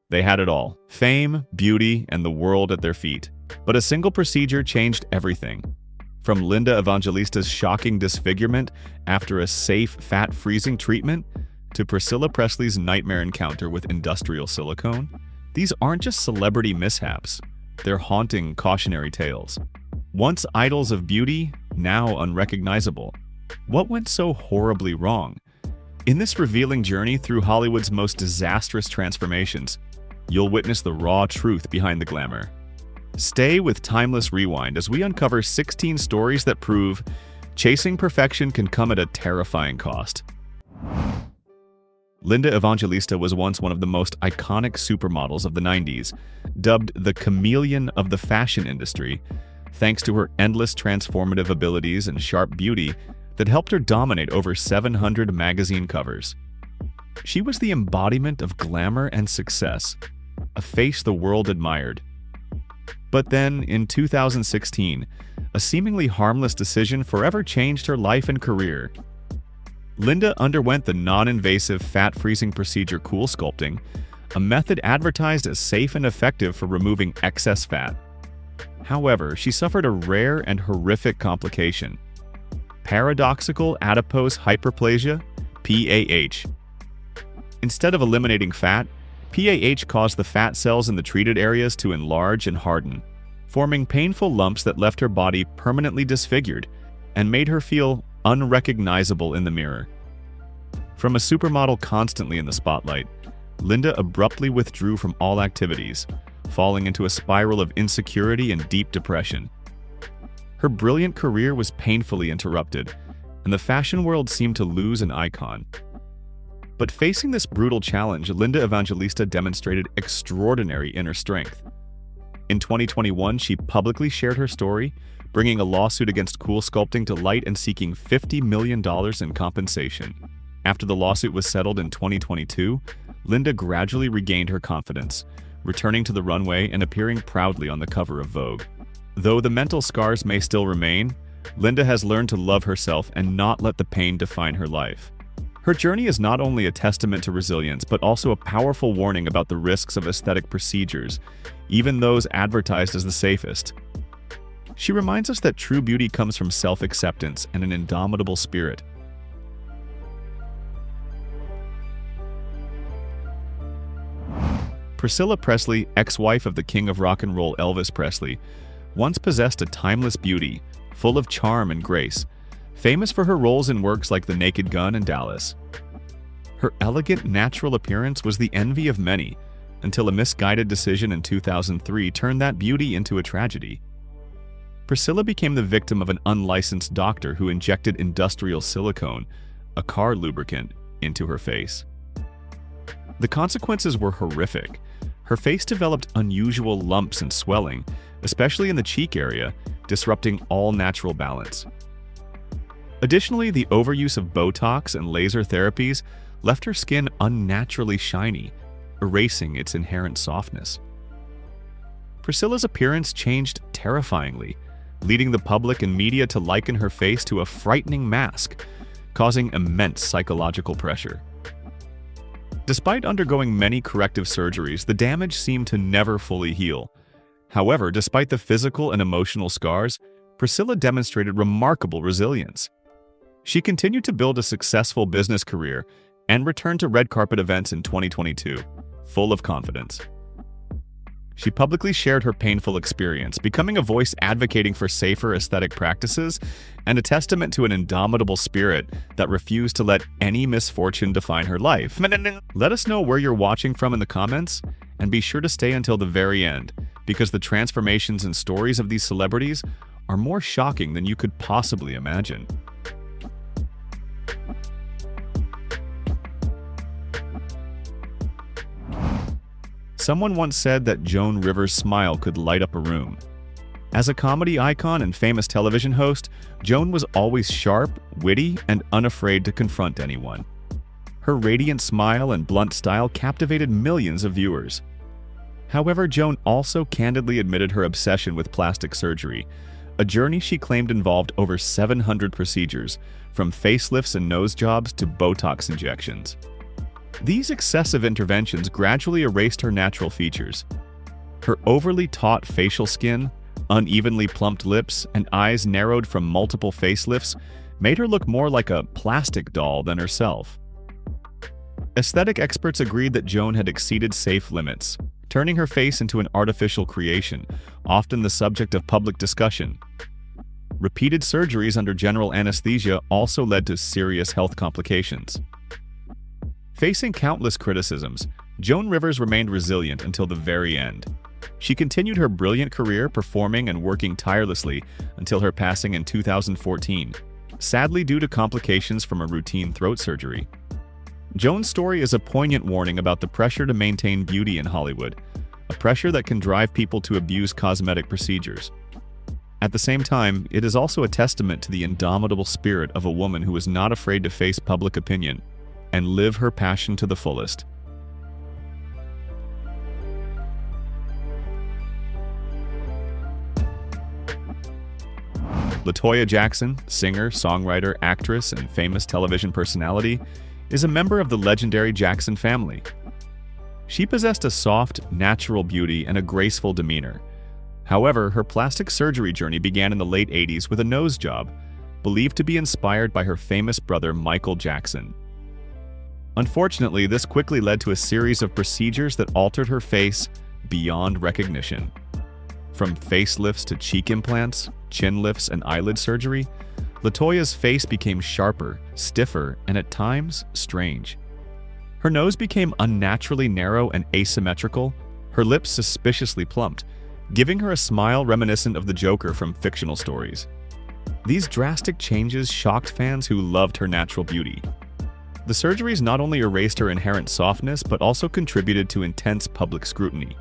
They had it all: fame, beauty, and the world at their feet. But a single procedure changed everything. From Linda Evangelista's shocking disfigurement after a safe fat-freezing treatment to Priscilla Presley's nightmare encounter with industrial silicone, these aren't just celebrity mishaps. They're haunting cautionary tales. Once idols of beauty, now unrecognizable. What went so horribly wrong? In this revealing journey through Hollywood's most disastrous transformations, you'll witness the raw truth behind the glamour. Stay with Timeless Rewind as we uncover 16 stories that prove chasing perfection can come at a terrifying cost. Linda Evangelista was once one of the most iconic supermodels of the 90s, dubbed the chameleon of the fashion industry, thanks to her endless transformative abilities and sharp beauty that helped her dominate over 700 magazine covers. She was the embodiment of glamour and success, a face the world admired. But then, in 2016, a seemingly harmless decision forever changed her life and career. Linda underwent the non-invasive fat-freezing procedure Cool Sculpting, a method advertised as safe and effective for removing excess fat. However, she suffered a rare and horrific complication: paradoxical adipose hyperplasia, PAH. Instead of eliminating fat, PAH caused the fat cells in the treated areas to enlarge and harden, forming painful lumps that left her body permanently disfigured and made her feel unrecognizable in the mirror. From a supermodel constantly in the spotlight, Linda abruptly withdrew from all activities, falling into a spiral of insecurity and deep depression. Her brilliant career was painfully interrupted, and the fashion world seemed to lose an icon. But facing this brutal challenge, Linda Evangelista demonstrated extraordinary inner strength. In 2021, she publicly shared her story, bringing a lawsuit against Cool Sculpting to light and seeking $50 million in compensation. After the lawsuit was settled in 2022, Linda gradually regained her confidence, returning to the runway and appearing proudly on the cover of Vogue. Though the mental scars may still remain, Linda has learned to love herself and not let the pain define her life. Her journey is not only a testament to resilience, but also a powerful warning about the risks of aesthetic procedures, even those advertised as the safest. She reminds us that true beauty comes from self-acceptance and an indomitable spirit. Priscilla Presley, ex-wife of the king of rock and roll Elvis Presley, once possessed a timeless beauty, full of charm and grace, famous for her roles in works like The Naked Gun and Dallas. Her elegant, natural appearance was the envy of many, until a misguided decision in 2003 turned that beauty into a tragedy. Priscilla became the victim of an unlicensed doctor who injected industrial silicone, a car lubricant, into her face. The consequences were horrific. Her face developed unusual lumps and swelling, especially in the cheek area, disrupting all natural balance. Additionally, the overuse of Botox and laser therapies left her skin unnaturally shiny, erasing its inherent softness. Priscilla's appearance changed terrifyingly, leading the public and media to liken her face to a frightening mask, causing immense psychological pressure. Despite undergoing many corrective surgeries, the damage seemed to never fully heal. However, despite the physical and emotional scars, Priscilla demonstrated remarkable resilience. She continued to build a successful business career and returned to red carpet events in 2022, full of confidence. She publicly shared her painful experience, becoming a voice advocating for safer aesthetic practices and a testament to an indomitable spirit that refused to let any misfortune define her life. Let us know where you're watching from in the comments, and be sure to stay until the very end, because the transformations and stories of these celebrities are more shocking than you could possibly imagine. Someone once said that Joan Rivers' smile could light up a room. As a comedy icon and famous television host, Joan was always sharp, witty, and unafraid to confront anyone. Her radiant smile and blunt style captivated millions of viewers. However, Joan also candidly admitted her obsession with plastic surgery, a journey she claimed involved over 700 procedures, from facelifts and nose jobs to Botox injections. These excessive interventions gradually erased her natural features. Her overly taut facial skin, unevenly plumped lips, and eyes narrowed from multiple facelifts made her look more like a plastic doll than herself. Aesthetic experts agreed that Joan had exceeded safe limits, turning her face into an artificial creation, often the subject of public discussion. Repeated surgeries under general anesthesia also led to serious health complications. Facing countless criticisms, Joan Rivers remained resilient until the very end. She continued her brilliant career performing and working tirelessly until her passing in 2014, sadly due to complications from a routine throat surgery. Joan's story is a poignant warning about the pressure to maintain beauty in Hollywood, a pressure that can drive people to abuse cosmetic procedures. At the same time, it is also a testament to the indomitable spirit of a woman who is not afraid to face public opinion and live her passion to the fullest. Latoya Jackson, singer, songwriter, actress, and famous television personality, is a member of the legendary Jackson family. She possessed a soft, natural beauty and a graceful demeanor. However, her plastic surgery journey began in the late 80s with a nose job, believed to be inspired by her famous brother Michael Jackson. Unfortunately, this quickly led to a series of procedures that altered her face beyond recognition. From facelifts to cheek implants, chin lifts, and eyelid surgery, Latoya's face became sharper, stiffer, and at times, strange. Her nose became unnaturally narrow and asymmetrical, her lips suspiciously plumped, giving her a smile reminiscent of the Joker from fictional stories. These drastic changes shocked fans who loved her natural beauty. The surgeries not only erased her inherent softness but also contributed to intense public scrutiny,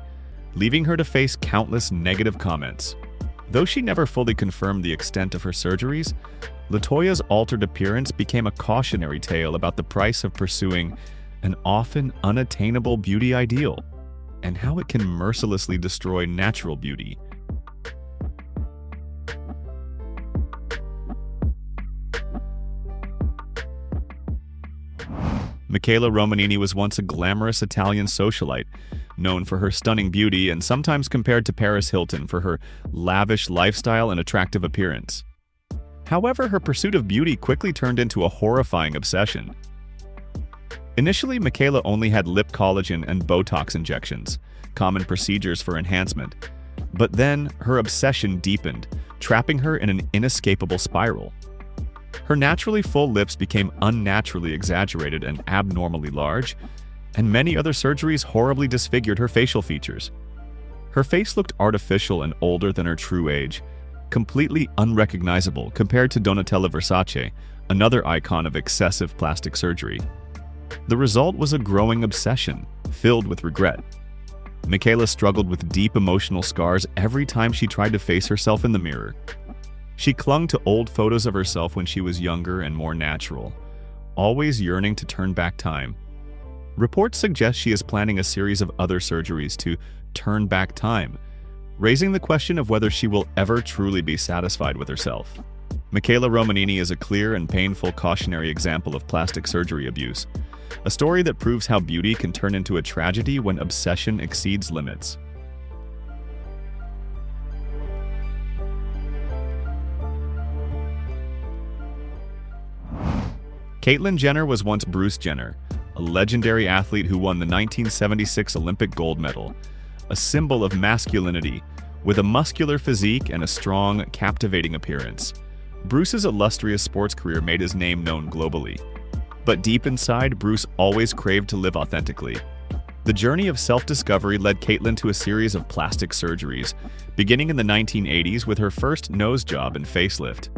leaving her to face countless negative comments. Though she never fully confirmed the extent of her surgeries, Latoya's altered appearance became a cautionary tale about the price of pursuing an often unattainable beauty ideal and how it can mercilessly destroy natural beauty. Michaela Romanini was once a glamorous Italian socialite, known for her stunning beauty and sometimes compared to Paris Hilton for her lavish lifestyle and attractive appearance. However, her pursuit of beauty quickly turned into a horrifying obsession. Initially, Michaela only had lip collagen and Botox injections, common procedures for enhancement. But then, her obsession deepened, trapping her in an inescapable spiral. Her naturally full lips became unnaturally exaggerated and abnormally large, and many other surgeries horribly disfigured her facial features. Her face looked artificial and older than her true age, completely unrecognizable compared to Donatella Versace, another icon of excessive plastic surgery. The result was a growing obsession, filled with regret. Michaela struggled with deep emotional scars every time she tried to face herself in the mirror. She clung to old photos of herself when she was younger and more natural, always yearning to turn back time. Reports suggest she is planning a series of other surgeries to turn back time, raising the question of whether she will ever truly be satisfied with herself. Michaela Romanini is a clear and painful cautionary example of plastic surgery abuse, a story that proves how beauty can turn into a tragedy when obsession exceeds limits. Caitlyn Jenner was once Bruce Jenner, a legendary athlete who won the 1976 Olympic gold medal, a symbol of masculinity, with a muscular physique and a strong, captivating appearance. Bruce's illustrious sports career made his name known globally. But deep inside, Bruce always craved to live authentically. The journey of self-discovery led Caitlyn to a series of plastic surgeries, beginning in the 1980s with her first nose job and facelift.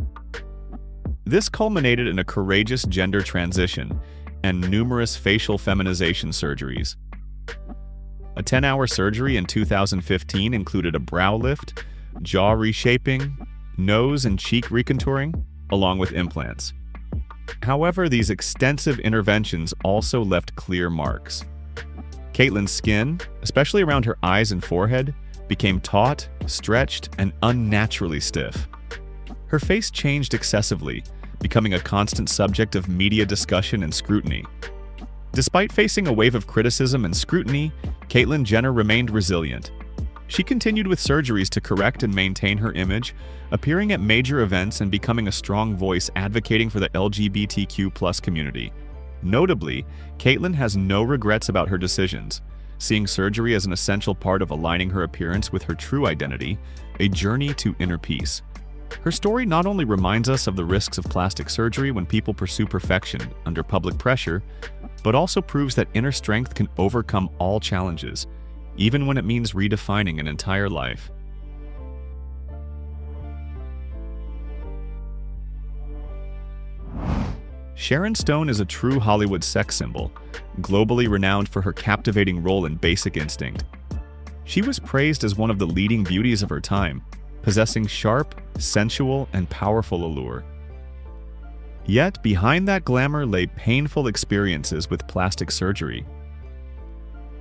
This culminated in a courageous gender transition and numerous facial feminization surgeries. A 10-hour surgery in 2015 included a brow lift, jaw reshaping, nose and cheek recontouring, along with implants. However, these extensive interventions also left clear marks. Caitlyn's skin, especially around her eyes and forehead, became taut, stretched, and unnaturally stiff. Her face changed excessively, becoming a constant subject of media discussion and scrutiny. Despite facing a wave of criticism and scrutiny, Caitlyn Jenner remained resilient. She continued with surgeries to correct and maintain her image, appearing at major events and becoming a strong voice advocating for the LGBTQ+ community. Notably, Caitlyn has no regrets about her decisions, seeing surgery as an essential part of aligning her appearance with her true identity, a journey to inner peace. Her story not only reminds us of the risks of plastic surgery when people pursue perfection under public pressure, but also proves that inner strength can overcome all challenges, even when it means redefining an entire life. Sharon Stone is a true Hollywood sex symbol, globally renowned for her captivating role in Basic Instinct. She was praised as one of the leading beauties of her time, possessing sharp, sensual, and powerful allure. Yet, behind that glamour lay painful experiences with plastic surgery.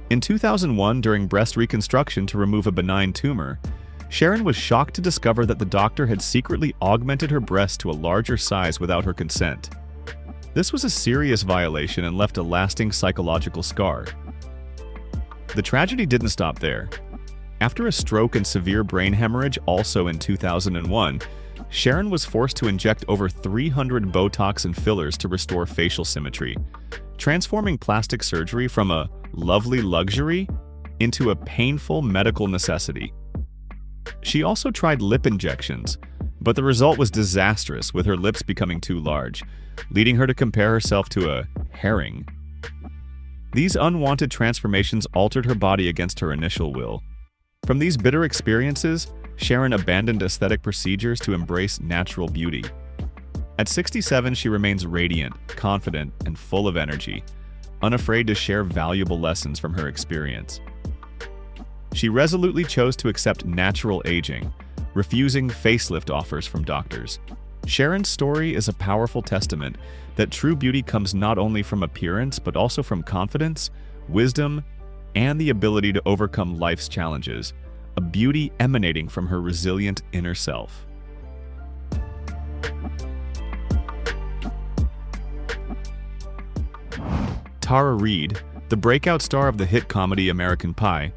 In 2001, during breast reconstruction to remove a benign tumor, Sharon was shocked to discover that the doctor had secretly augmented her breast to a larger size without her consent. This was a serious violation and left a lasting psychological scar. The tragedy didn't stop there. After a stroke and severe brain hemorrhage also in 2001, Sharon was forced to inject over 300 Botox and fillers to restore facial symmetry, transforming plastic surgery from a lovely luxury into a painful medical necessity. She also tried lip injections, but the result was disastrous, with her lips becoming too large, leading her to compare herself to a herring. These unwanted transformations altered her body against her initial will. From these bitter experiences, Sharon abandoned aesthetic procedures to embrace natural beauty. At 67, she remains radiant, confident, and full of energy, unafraid to share valuable lessons from her experience. She resolutely chose to accept natural aging, refusing facelift offers from doctors. Sharon's story is a powerful testament that true beauty comes not only from appearance but also from confidence, wisdom, and the ability to overcome life's challenges, a beauty emanating from her resilient inner self. Tara Reid, the breakout star of the hit comedy American Pie,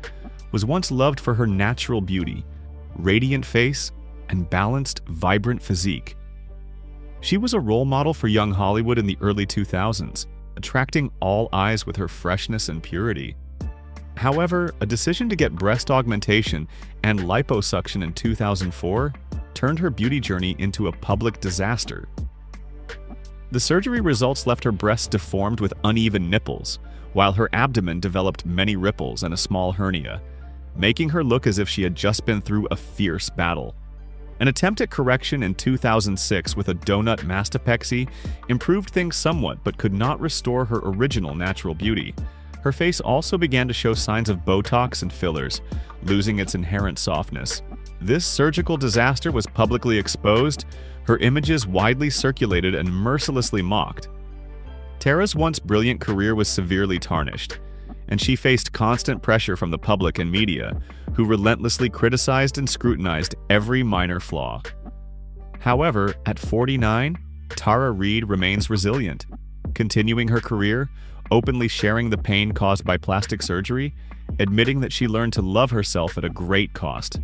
was once loved for her natural beauty, radiant face, and balanced, vibrant physique. She was a role model for young Hollywood in the early 2000s, attracting all eyes with her freshness and purity. However, a decision to get breast augmentation and liposuction in 2004 turned her beauty journey into a public disaster. The surgery results left her breasts deformed with uneven nipples, while her abdomen developed many ripples and a small hernia, making her look as if she had just been through a fierce battle. An attempt at correction in 2006 with a donut mastopexy improved things somewhat but could not restore her original natural beauty. Her face also began to show signs of Botox and fillers, losing its inherent softness. This surgical disaster was publicly exposed, her images widely circulated and mercilessly mocked. Tara's once brilliant career was severely tarnished, and she faced constant pressure from the public and media, who relentlessly criticized and scrutinized every minor flaw. However, at 49, Tara Reid remains resilient, continuing her career, openly sharing the pain caused by plastic surgery, admitting that she learned to love herself at a great cost.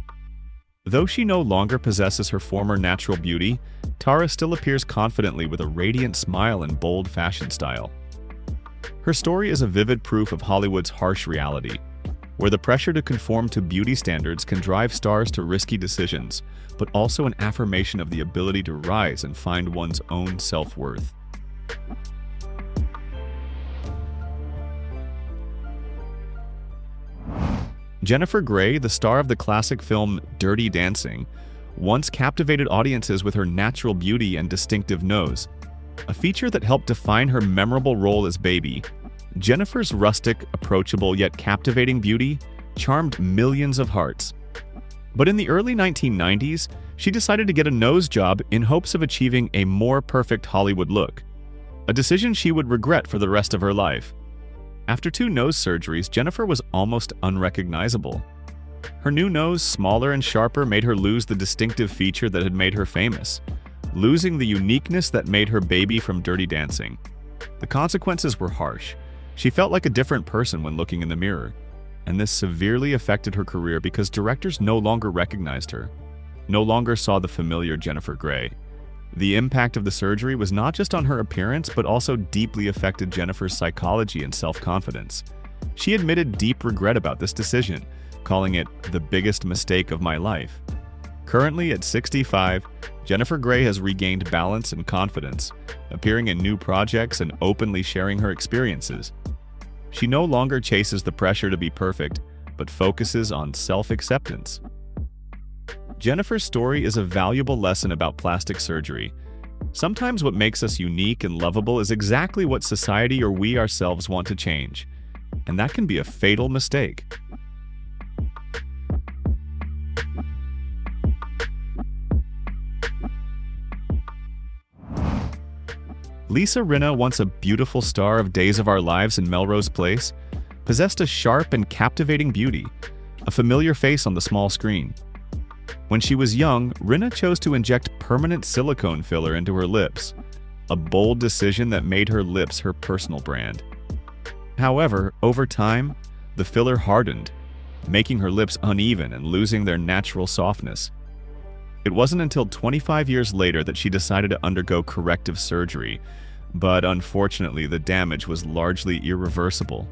Though she no longer possesses her former natural beauty, Tara still appears confidently with a radiant smile and bold fashion style. Her story is a vivid proof of Hollywood's harsh reality, where the pressure to conform to beauty standards can drive stars to risky decisions, but also an affirmation of the ability to rise and find one's own self-worth. Jennifer Grey, the star of the classic film Dirty Dancing, once captivated audiences with her natural beauty and distinctive nose, a feature that helped define her memorable role as Baby. Jennifer's rustic, approachable yet captivating beauty charmed millions of hearts. But in the early 1990s, she decided to get a nose job in hopes of achieving a more perfect Hollywood look, a decision she would regret for the rest of her life. After 2 nose surgeries, Jennifer was almost unrecognizable. Her new nose, smaller and sharper, made her lose the distinctive feature that had made her famous, losing the uniqueness that made her Baby from Dirty Dancing. The consequences were harsh. She felt like a different person when looking in the mirror, and this severely affected her career because directors no longer recognized her, no longer saw the familiar Jennifer Grey. The impact of the surgery was not just on her appearance, but also deeply affected Jennifer's psychology and self-confidence. She admitted deep regret about this decision, calling it the biggest mistake of my life. Currently at 65, Jennifer Grey has regained balance and confidence, appearing in new projects and openly sharing her experiences. She no longer chases the pressure to be perfect, but focuses on self-acceptance. Jennifer's story is a valuable lesson about plastic surgery. Sometimes what makes us unique and lovable is exactly what society or we ourselves want to change, and that can be a fatal mistake. Lisa Rinna, once a beautiful star of Days of Our Lives in Melrose Place, possessed a sharp and captivating beauty, a familiar face on the small screen. When she was young, Rinna chose to inject permanent silicone filler into her lips, a bold decision that made her lips her personal brand. However, over time, the filler hardened, making her lips uneven and losing their natural softness. It wasn't until 25 years later that she decided to undergo corrective surgery, but unfortunately the damage was largely irreversible.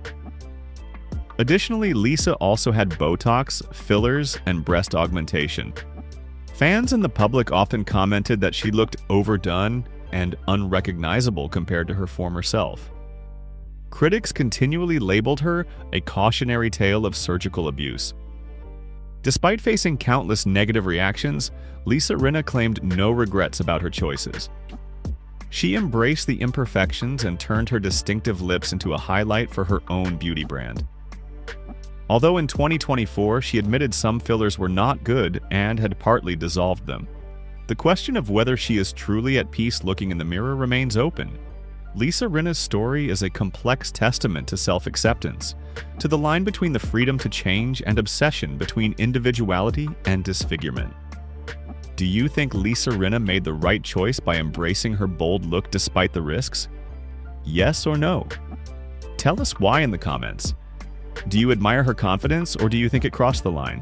Additionally, Lisa also had Botox, fillers, and breast augmentation. Fans and the public often commented that she looked overdone and unrecognizable compared to her former self. Critics continually labeled her a cautionary tale of surgical abuse. Despite facing countless negative reactions, Lisa Rinna claimed no regrets about her choices. She embraced the imperfections and turned her distinctive lips into a highlight for her own beauty brand. Although in 2024 she admitted some fillers were not good and had partly dissolved them, the question of whether she is truly at peace looking in the mirror remains open. Lisa Rinna's story is a complex testament to self-acceptance, to the line between the freedom to change and obsession between individuality and disfigurement. Do you think Lisa Rinna made the right choice by embracing her bold look despite the risks? Yes or no? Tell us why in the comments. Do you admire her confidence, or do you think it crossed the line?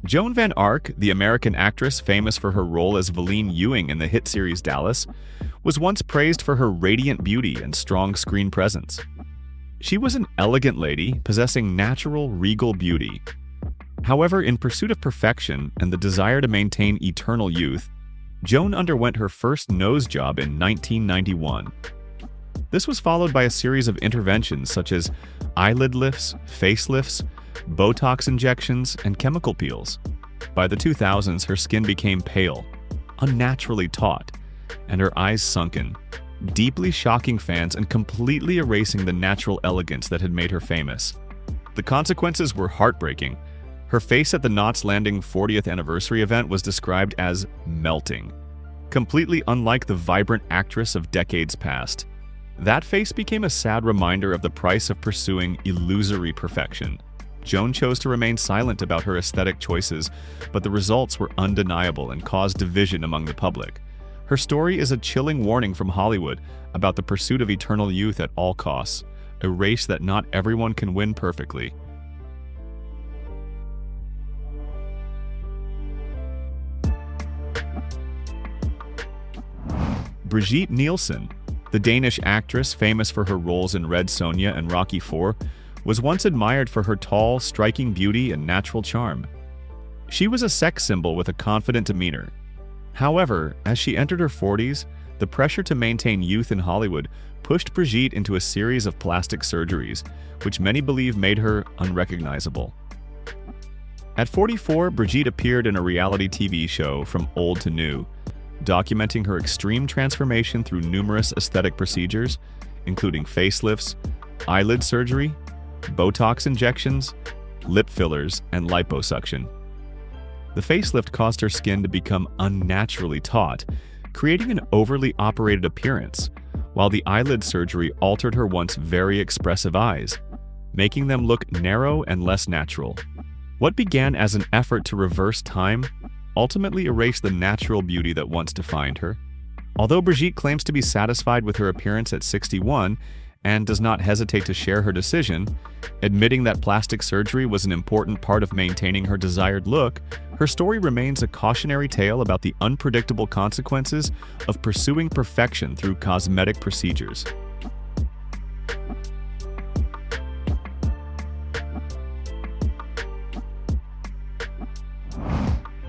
Joan Van Arc, the American actress famous for her role as Valene Ewing in the hit series Dallas, was once praised for her radiant beauty and strong screen presence. She was an elegant lady, possessing natural, regal beauty. However, in pursuit of perfection and the desire to maintain eternal youth, Joan underwent her first nose job in 1991. This was followed by a series of interventions such as eyelid lifts, facelifts, Botox injections, and chemical peels. By the 2000s, her skin became pale, unnaturally taut, and her eyes sunken, deeply shocking fans and completely erasing the natural elegance that had made her famous. The consequences were heartbreaking. Her face at the Knots Landing 40th anniversary event was described as melting, completely unlike the vibrant actress of decades past. That face became a sad reminder of the price of pursuing illusory perfection. Joan chose to remain silent about her aesthetic choices, but the results were undeniable and caused division among the public. Her story is a chilling warning from Hollywood about the pursuit of eternal youth at all costs, a race that not everyone can win perfectly. Brigitte Nielsen, the Danish actress famous for her roles in Red Sonja and Rocky IV, was once admired for her tall, striking beauty and natural charm. She was a sex symbol with a confident demeanor. However, as she entered her 40s, the pressure to maintain youth in Hollywood pushed Brigitte into a series of plastic surgeries, which many believe made her unrecognizable. At 44, Brigitte appeared in a reality TV show From Old to New, documenting her extreme transformation through numerous aesthetic procedures, including facelifts, eyelid surgery, Botox injections, lip fillers, and liposuction. The facelift caused her skin to become unnaturally taut, creating an overly operated appearance, while the eyelid surgery altered her once very expressive eyes, making them look narrow and less natural. What began as an effort to reverse time ultimately erase the natural beauty that once defined her. Although Brigitte claims to be satisfied with her appearance at 61 and does not hesitate to share her decision, admitting that plastic surgery was an important part of maintaining her desired look, her story remains a cautionary tale about the unpredictable consequences of pursuing perfection through cosmetic procedures.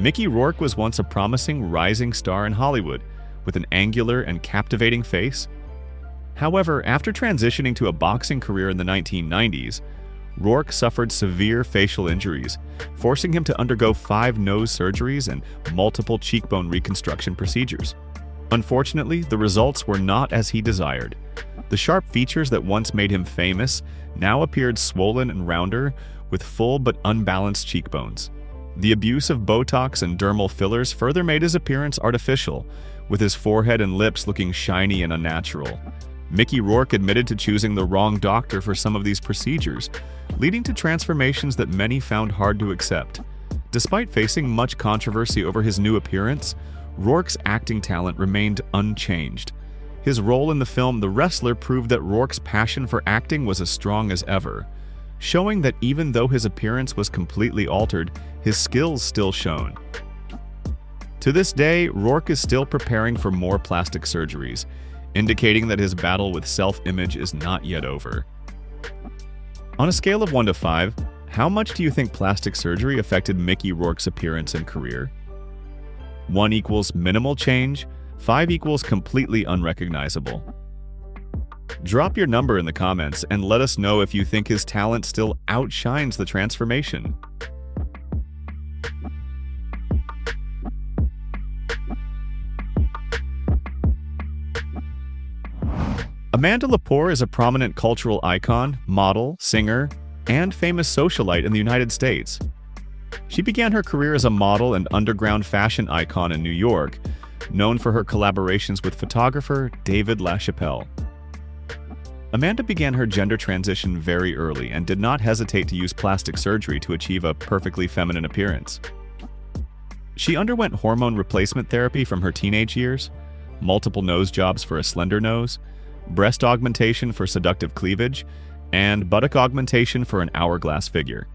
Mickey Rourke was once a promising rising star in Hollywood, with an angular and captivating face. However, after transitioning to a boxing career in the 1990s, Rourke suffered severe facial injuries, forcing him to undergo 5 nose surgeries and multiple cheekbone reconstruction procedures. Unfortunately, the results were not as he desired. The sharp features that once made him famous now appeared swollen and rounder, with full but unbalanced cheekbones. The abuse of Botox and dermal fillers further made his appearance artificial, with his forehead and lips looking shiny and unnatural. Mickey Rourke admitted to choosing the wrong doctor for some of these procedures, leading to transformations that many found hard to accept. Despite facing much controversy over his new appearance, Rourke's acting talent remained unchanged. His role in the film The Wrestler proved that Rourke's passion for acting was as strong as ever, showing that even though his appearance was completely altered, his skills still shone. To this day, Rourke is still preparing for more plastic surgeries, indicating that his battle with self-image is not yet over. On a scale of 1 to 5, how much do you think plastic surgery affected Mickey Rourke's appearance and career? 1 equals minimal change, 5 equals completely unrecognizable. Drop your number in the comments and let us know if you think his talent still outshines the transformation. Amanda Lepore is a prominent cultural icon, model, singer, and famous socialite in the United States. She began her career as a model and underground fashion icon in New York, known for her collaborations with photographer David LaChapelle. Amanda began her gender transition very early and did not hesitate to use plastic surgery to achieve a perfectly feminine appearance. She underwent hormone replacement therapy from her teenage years, multiple nose jobs for a slender nose, breast augmentation for seductive cleavage, and buttock augmentation for an hourglass figure.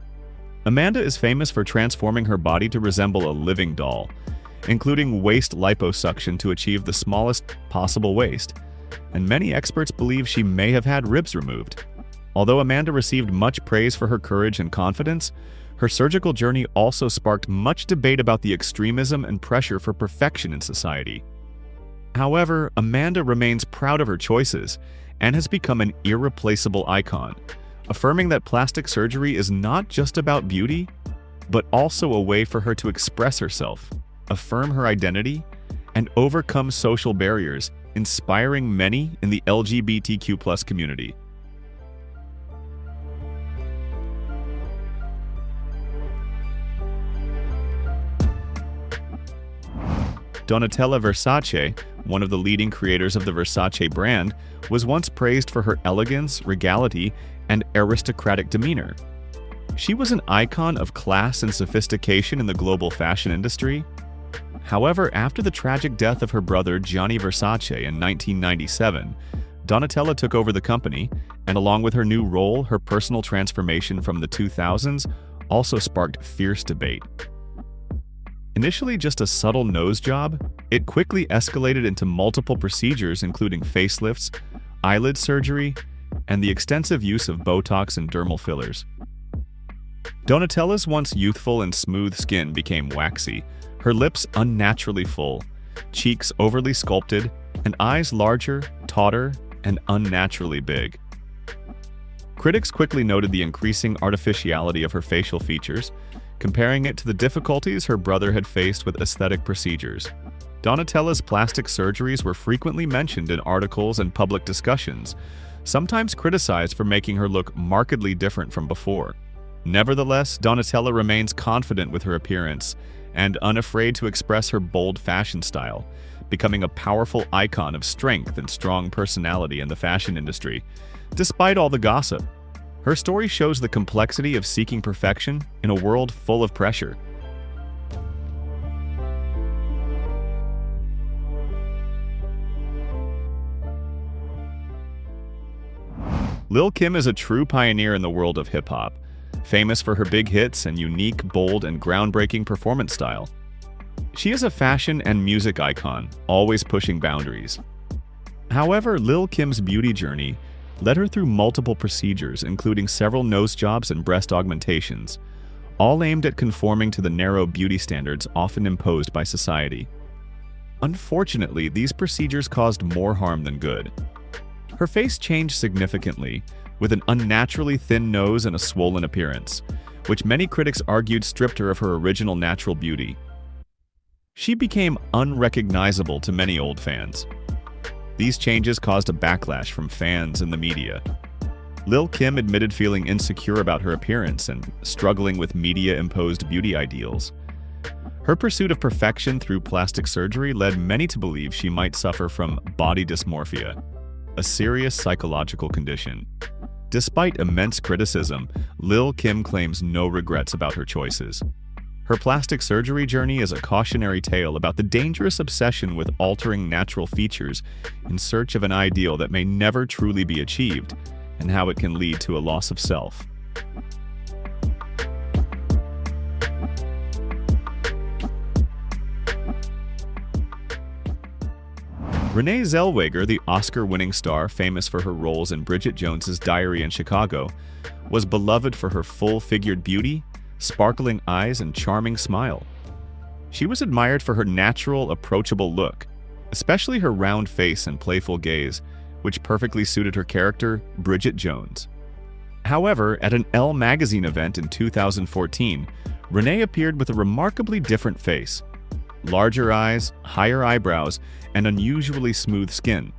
Amanda is famous for transforming her body to resemble a living doll, including waist liposuction to achieve the smallest possible waist, and many experts believe she may have had ribs removed. Although Amanda received much praise for her courage and confidence, her surgical journey also sparked much debate about the extremism and pressure for perfection in society. However, Amanda remains proud of her choices and has become an irreplaceable icon, affirming that plastic surgery is not just about beauty, but also a way for her to express herself, affirm her identity, and overcome social barriers, inspiring many in the LGBTQ+ community. Donatella Versace, one of the leading creators of the Versace brand, was once praised for her elegance, regality, and aristocratic demeanor. She was an icon of class and sophistication in the global fashion industry. However, after the tragic death of her brother Gianni Versace in 1997, Donatella took over the company, and along with her new role, her personal transformation from the 2000s also sparked fierce debate. Initially just a subtle nose job, it quickly escalated into multiple procedures including facelifts, eyelid surgery, and the extensive use of Botox and dermal fillers. Donatella's once youthful and smooth skin became waxy, her lips unnaturally full, cheeks overly sculpted, and eyes larger, tauter, and unnaturally big. Critics quickly noted the increasing artificiality of her facial features, comparing it to the difficulties her brother had faced with aesthetic procedures. Donatella's plastic surgeries were frequently mentioned in articles and public discussions, sometimes criticized for making her look markedly different from before. Nevertheless, Donatella remains confident with her appearance and unafraid to express her bold fashion style, becoming a powerful icon of strength and strong personality in the fashion industry. Despite all the gossip, her story shows the complexity of seeking perfection in a world full of pressure. Lil Kim is a true pioneer in the world of hip-hop, famous for her big hits and unique, bold, and groundbreaking performance style. She is a fashion and music icon, always pushing boundaries. However, Lil Kim's beauty journey led her through multiple procedures, including several nose jobs and breast augmentations, all aimed at conforming to the narrow beauty standards often imposed by society. Unfortunately, these procedures caused more harm than good. Her face changed significantly, with an unnaturally thin nose and a swollen appearance, which many critics argued stripped her of her original natural beauty. She became unrecognizable to many old fans. These changes caused a backlash from fans and the media. Lil Kim admitted feeling insecure about her appearance and struggling with media-imposed beauty ideals. Her pursuit of perfection through plastic surgery led many to believe she might suffer from body dysmorphia, a serious psychological condition. Despite immense criticism, Lil Kim claims no regrets about her choices. Her plastic surgery journey is a cautionary tale about the dangerous obsession with altering natural features in search of an ideal that may never truly be achieved, and how it can lead to a loss of self. Renee Zellweger, the Oscar-winning star famous for her roles in Bridget Jones's Diary in Chicago, was beloved for her full-figured beauty, sparkling eyes, and charming smile. She was admired for her natural, approachable look, especially her round face and playful gaze, which perfectly suited her character, Bridget Jones. However, at an Elle magazine event in 2014, Renee appeared with a remarkably different face: larger eyes, higher eyebrows, and unusually smooth skin.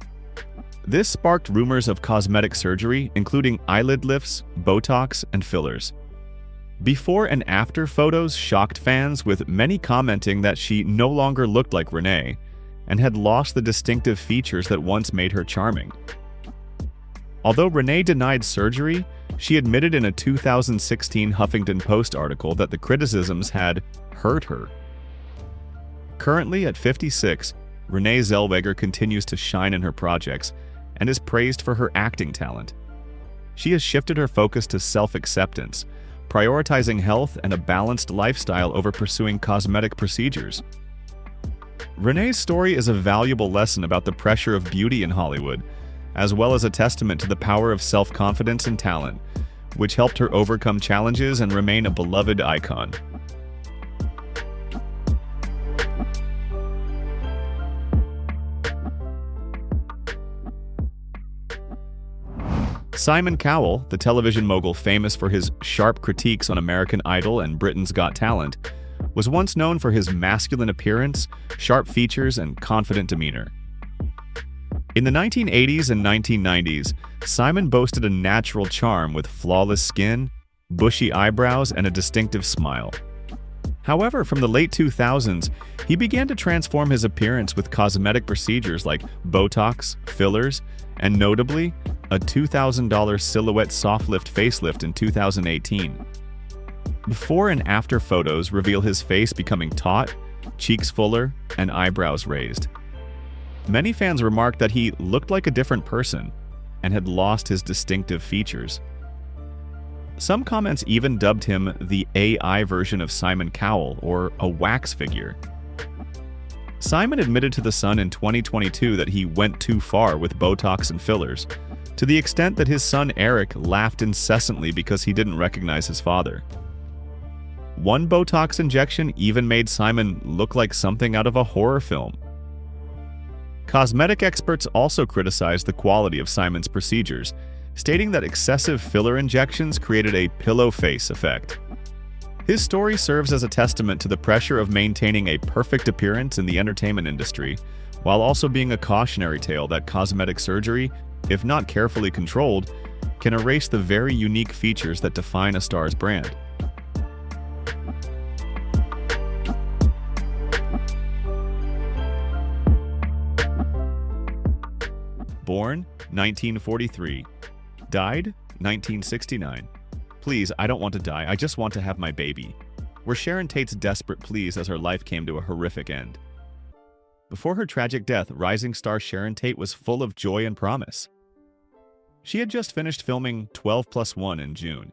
This sparked rumors of cosmetic surgery, including eyelid lifts, Botox, and fillers. Before and after photos shocked fans, with many commenting that she no longer looked like Renee and had lost the distinctive features that once made her charming. Although Renee denied surgery, she admitted in a 2016 Huffington Post article that the criticisms had hurt her. Currently at 56, Renee Zellweger continues to shine in her projects and is praised for her acting talent. She has shifted her focus to self-acceptance, prioritizing health and a balanced lifestyle over pursuing cosmetic procedures. Renee's story is a valuable lesson about the pressure of beauty in Hollywood, as well as a testament to the power of self-confidence and talent, which helped her overcome challenges and remain a beloved icon. Simon Cowell, the television mogul famous for his sharp critiques on American Idol and Britain's Got Talent, was once known for his masculine appearance, sharp features, and confident demeanor. In the 1980s and 1990s, Simon boasted a natural charm with flawless skin, bushy eyebrows, and a distinctive smile. However, from the late 2000s, he began to transform his appearance with cosmetic procedures like Botox, fillers, and notably, a $2,000 silhouette soft-lift facelift in 2018. Before and after photos reveal his face becoming taut, cheeks fuller, and eyebrows raised. Many fans remarked that he looked like a different person and had lost his distinctive features. Some comments even dubbed him the AI version of Simon Cowell, or a wax figure. Simon admitted to The Sun in 2022 that he went too far with Botox and fillers, to the extent that his son Eric laughed incessantly because he didn't recognize his father. One Botox injection even made Simon look like something out of a horror film. Cosmetic experts also criticized the quality of Simon's procedures, stating that excessive filler injections created a pillow face effect. His story serves as a testament to the pressure of maintaining a perfect appearance in the entertainment industry, while also being a cautionary tale that cosmetic surgery, if not carefully controlled, can erase the very unique features that define a star's brand. Born 1943. Died 1969. Please, I don't want to die, I just want to have my baby, were Sharon Tate's desperate pleas as her life came to a horrific end. Before her tragic death, rising star Sharon Tate was full of joy and promise. She had just finished filming 12+1 in June.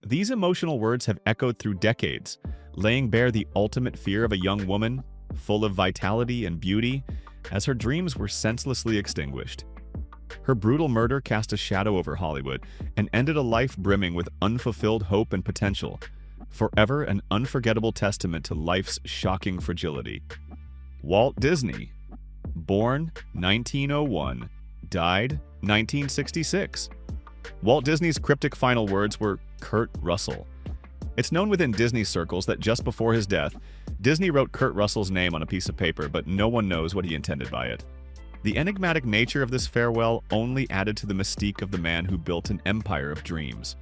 These emotional words have echoed through decades, laying bare the ultimate fear of a young woman, full of vitality and beauty, as her dreams were senselessly extinguished. Her brutal murder cast a shadow over Hollywood and ended a life brimming with unfulfilled hope and potential, forever an unforgettable testament to life's shocking fragility. Walt Disney, born 1901, died 1966. Walt Disney's cryptic final words were Kurt Russell. It's known within Disney circles that just before his death, Disney wrote Kurt Russell's name on a piece of paper, but no one knows what he intended by it. The enigmatic nature of this farewell only added to the mystique of the man who built an empire of dreams.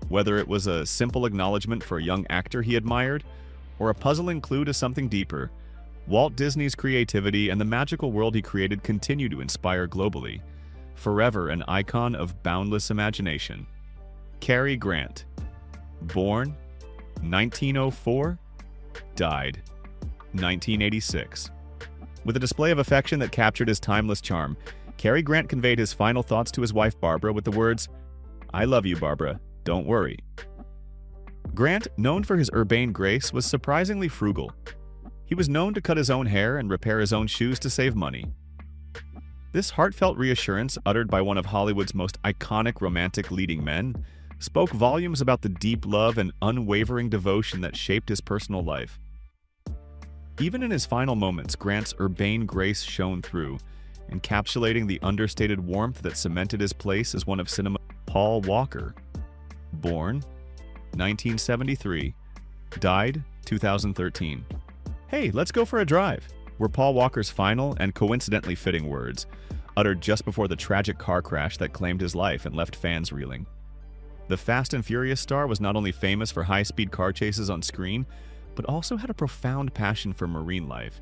Whether it was a simple acknowledgement for a young actor he admired, or a puzzling clue to something deeper, Walt Disney's creativity and the magical world he created continue to inspire globally, forever an icon of boundless imagination. Carrie Grant, born 1904, died 1986. With a display of affection that captured his timeless charm, Cary Grant conveyed his final thoughts to his wife Barbara with the words, "I love you, Barbara. Don't worry." Grant, known for his urbane grace, was surprisingly frugal. He was known to cut his own hair and repair his own shoes to save money. This heartfelt reassurance, uttered by one of Hollywood's most iconic romantic leading men, spoke volumes about the deep love and unwavering devotion that shaped his personal life. Even in his final moments, Grant's urbane grace shone through, encapsulating the understated warmth that cemented his place as one of cinema. Paul Walker, born 1973, died 2013. "Hey, let's go for a drive," were Paul Walker's final and coincidentally fitting words, uttered just before the tragic car crash that claimed his life and left fans reeling. The Fast and Furious star was not only famous for high-speed car chases on screen, but also had a profound passion for marine life,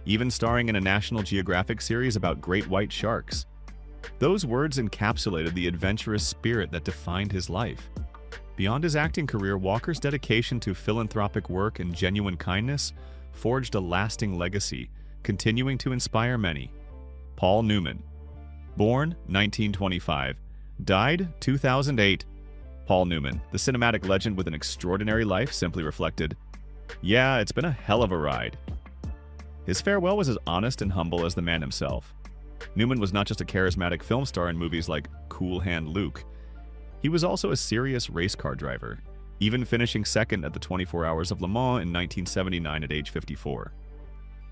even starring in a National Geographic series about great white sharks. Those words encapsulated the adventurous spirit that defined his life. Beyond his acting career, Walker's dedication to philanthropic work and genuine kindness forged a lasting legacy, continuing to inspire many. Paul Newman, born 1925, died 2008. Paul Newman, the cinematic legend with an extraordinary life, simply reflected, "Yeah, it's been a hell of a ride." His farewell was as honest and humble as the man himself. Newman was not just a charismatic film star in movies like Cool Hand Luke. He was also a serious race car driver, even finishing second at the 24 Hours of Le Mans in 1979 at age 54.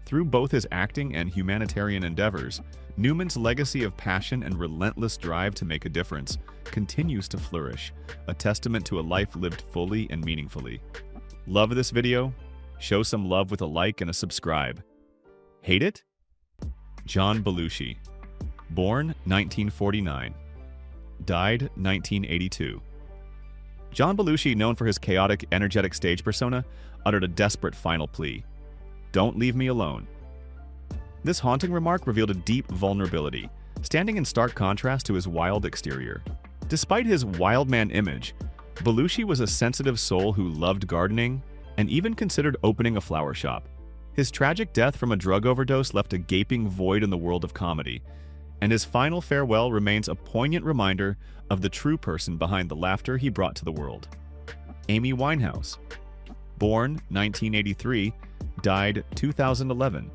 Through both his acting and humanitarian endeavors, Newman's legacy of passion and relentless drive to make a difference continues to flourish, a testament to a life lived fully and meaningfully. Love this video? Show some love with a like and a subscribe. Hate it? John Belushi, born 1949, died 1982. John Belushi, known for his chaotic, energetic stage persona, uttered a desperate final plea: "Don't leave me alone." This haunting remark revealed a deep vulnerability, standing in stark contrast to his wild exterior. Despite his wild man image, Belushi was a sensitive soul who loved gardening and even considered opening a flower shop. His tragic death from a drug overdose left a gaping void in the world of comedy, and his final farewell remains a poignant reminder of the true person behind the laughter he brought to the world. Amy Winehouse, born 1983, died 2011.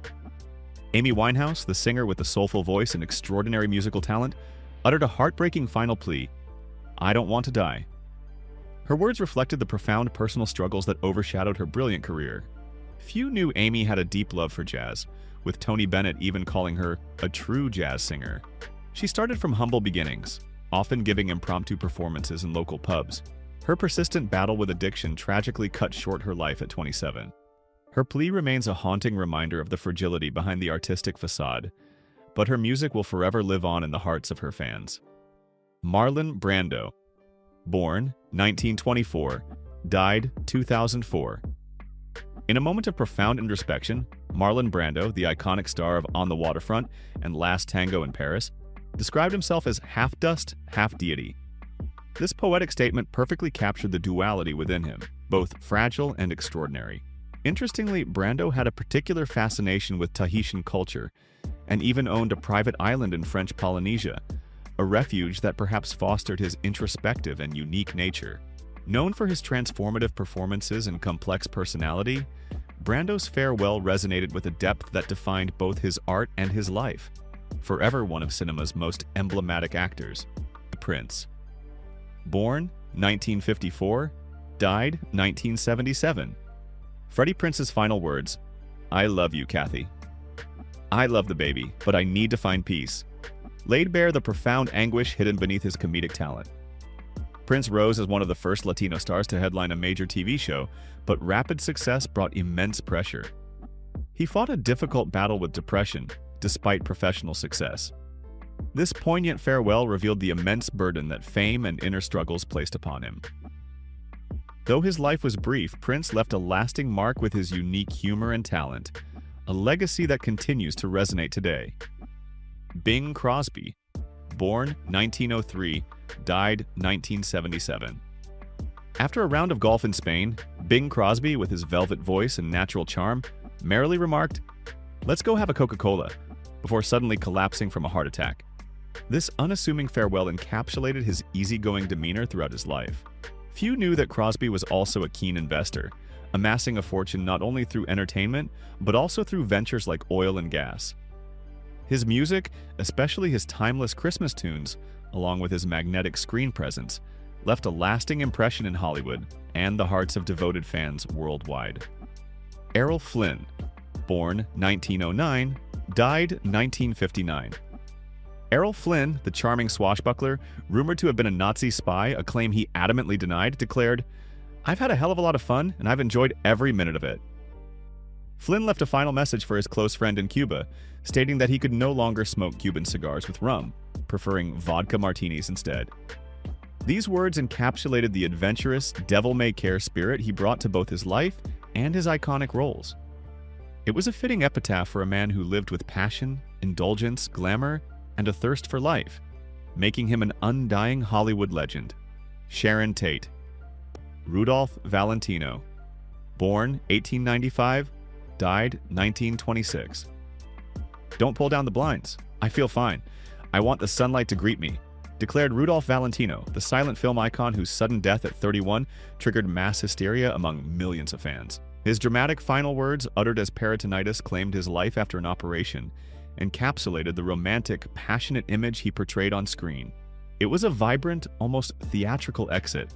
Amy Winehouse, the singer with a soulful voice and extraordinary musical talent, uttered a heartbreaking final plea: "I don't want to die." Her words reflected the profound personal struggles that overshadowed her brilliant career. Few knew Amy had a deep love for jazz, with Tony Bennett even calling her a true jazz singer. She started from humble beginnings, often giving impromptu performances in local pubs. Her persistent battle with addiction tragically cut short her life at 27. Her plea remains a haunting reminder of the fragility behind the artistic facade, but her music will forever live on in the hearts of her fans. Marlon Brando, born 1924, died 2004. In a moment of profound introspection, Marlon Brando, the iconic star of On the Waterfront and Last Tango in Paris, described himself as half dust, half deity. This poetic statement perfectly captured the duality within him, both fragile and extraordinary. Interestingly, Brando had a particular fascination with Tahitian culture and even owned a private island in French Polynesia, a refuge that perhaps fostered his introspective and unique nature. Known for his transformative performances and complex personality, Brando's farewell resonated with a depth that defined both his art and his life. Forever one of cinema's most emblematic actors, Prince. Born 1954, died 1977. Freddie Prince's final words, "I love you, Kathy. I love the baby, but I need to find peace," laid bare the profound anguish hidden beneath his comedic talent. Prince rose as one of the first Latino stars to headline a major TV show, but rapid success brought immense pressure. He fought a difficult battle with depression, despite professional success. This poignant farewell revealed the immense burden that fame and inner struggles placed upon him. Though his life was brief, Prince left a lasting mark with his unique humor and talent, a legacy that continues to resonate today. Bing Crosby, born 1903, died 1977. After a round of golf in Spain, Bing Crosby, with his velvet voice and natural charm, merrily remarked, "Let's go have a Coca-Cola," before suddenly collapsing from a heart attack. This unassuming farewell encapsulated his easygoing demeanor throughout his life. Few knew that Crosby was also a keen investor, amassing a fortune not only through entertainment, but also through ventures like oil and gas. His music, especially his timeless Christmas tunes, along with his magnetic screen presence, left a lasting impression in Hollywood and the hearts of devoted fans worldwide. Errol Flynn, born 1909, died 1959. Errol Flynn, the charming swashbuckler, rumored to have been a Nazi spy, a claim he adamantly denied, declared, "I've had a hell of a lot of fun, and I've enjoyed every minute of it." Flynn left a final message for his close friend in Cuba, stating that he could no longer smoke Cuban cigars with rum, preferring vodka martinis instead. These words encapsulated the adventurous, devil-may-care spirit he brought to both his life and his iconic roles. It was a fitting epitaph for a man who lived with passion, indulgence, glamour, and a thirst for life, making him an undying Hollywood legend. Sharon Tate. Rudolph Valentino. Born 1895, died 1926. "Don't pull down the blinds. I feel fine. I want the sunlight to greet me," declared Rudolph Valentino, the silent film icon whose sudden death at 31 triggered mass hysteria among millions of fans. His dramatic final words, uttered as peritonitis claimed his life after an operation, encapsulated the romantic, passionate image he portrayed on screen. It was a vibrant, almost theatrical exit,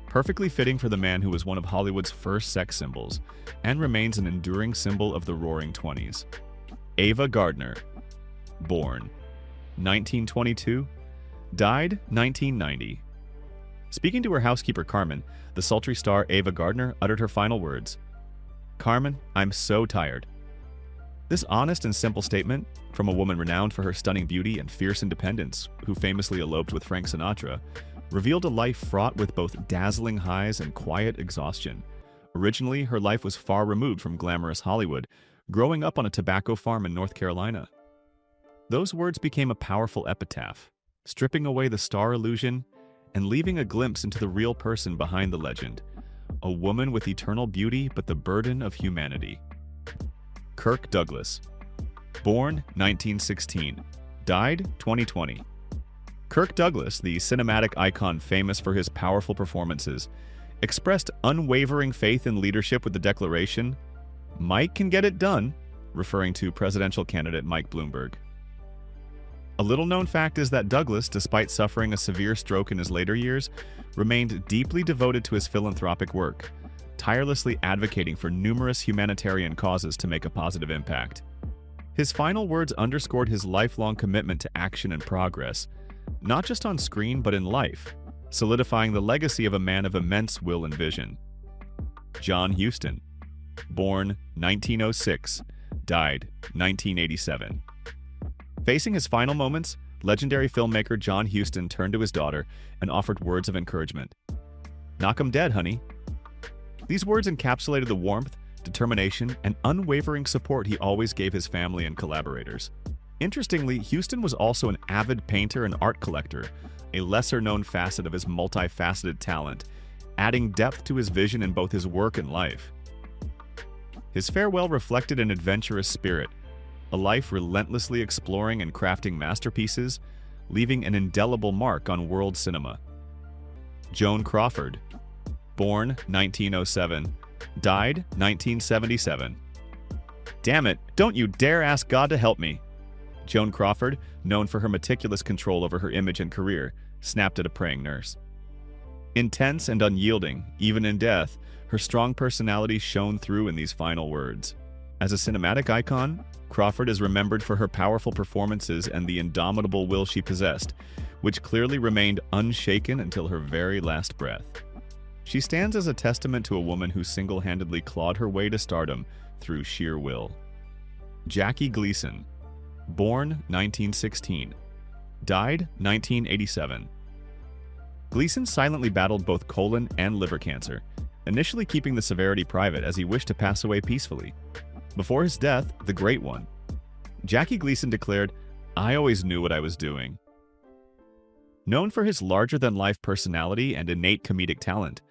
perfectly fitting for the man who was one of Hollywood's first sex symbols, and remains an enduring symbol of the Roaring '20s. Ava Gardner. Born 1922, died 1990. Speaking to her housekeeper Carmen, the sultry star Ava Gardner uttered her final words, "Carmen, I'm so tired." This honest and simple statement, from a woman renowned for her stunning beauty and fierce independence, who famously eloped with Frank Sinatra, revealed a life fraught with both dazzling highs and quiet exhaustion. Originally, her life was far removed from glamorous Hollywood, growing up on a tobacco farm in North Carolina. Those words became a powerful epitaph, stripping away the star illusion and leaving a glimpse into the real person behind the legend, a woman with eternal beauty but the burden of humanity. Kirk Douglas. Born 1916, died 2020. Kirk Douglas, the cinematic icon famous for his powerful performances, expressed unwavering faith in leadership with the declaration, "Mike can get it done," referring to presidential candidate Mike Bloomberg. A little-known fact is that Douglas, despite suffering a severe stroke in his later years, remained deeply devoted to his philanthropic work, tirelessly advocating for numerous humanitarian causes to make a positive impact. His final words underscored his lifelong commitment to action and progress, not just on screen but in life, solidifying the legacy of a man of immense will and vision. John Huston. Born 1906, died 1987. Facing his final moments, legendary filmmaker John Huston turned to his daughter and offered words of encouragement. "Knock 'em dead, honey." These words encapsulated the warmth, determination, and unwavering support he always gave his family and collaborators. Interestingly, Huston was also an avid painter and art collector, a lesser-known facet of his multifaceted talent, adding depth to his vision in both his work and life. His farewell reflected an adventurous spirit, a life relentlessly exploring and crafting masterpieces, leaving an indelible mark on world cinema. Joan Crawford, born 1907, died 1977. Damn it, don't you dare ask God to help me. Joan Crawford, known for her meticulous control over her image and career, snapped at a praying nurse. Intense and unyielding, even in death, her strong personality shone through in these final words. As a cinematic icon, Crawford is remembered for her powerful performances and the indomitable will she possessed, which clearly remained unshaken until her very last breath. She stands as a testament to a woman who single-handedly clawed her way to stardom through sheer will. Jackie Gleason, born 1916, died 1987. Gleason silently battled both colon and liver cancer, initially keeping the severity private as he wished to pass away peacefully. Before his death, the Great One, Jackie Gleason declared, "I always knew what I was doing." Known for his larger-than-life personality and innate comedic talent,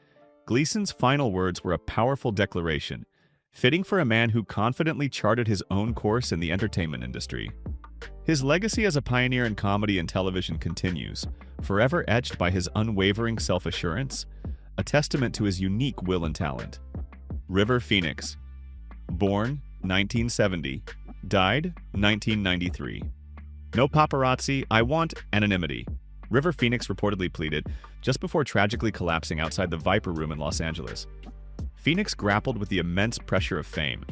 Gleason's final words were a powerful declaration, fitting for a man who confidently charted his own course in the entertainment industry. His legacy as a pioneer in comedy and television continues, forever etched by his unwavering self-assurance, a testament to his unique will and talent. River Phoenix, born 1970, died 1993. "No paparazzi, I want anonymity," River Phoenix reportedly pleaded just before tragically collapsing outside the Viper Room in Los Angeles. Phoenix grappled with the immense pressure of fame.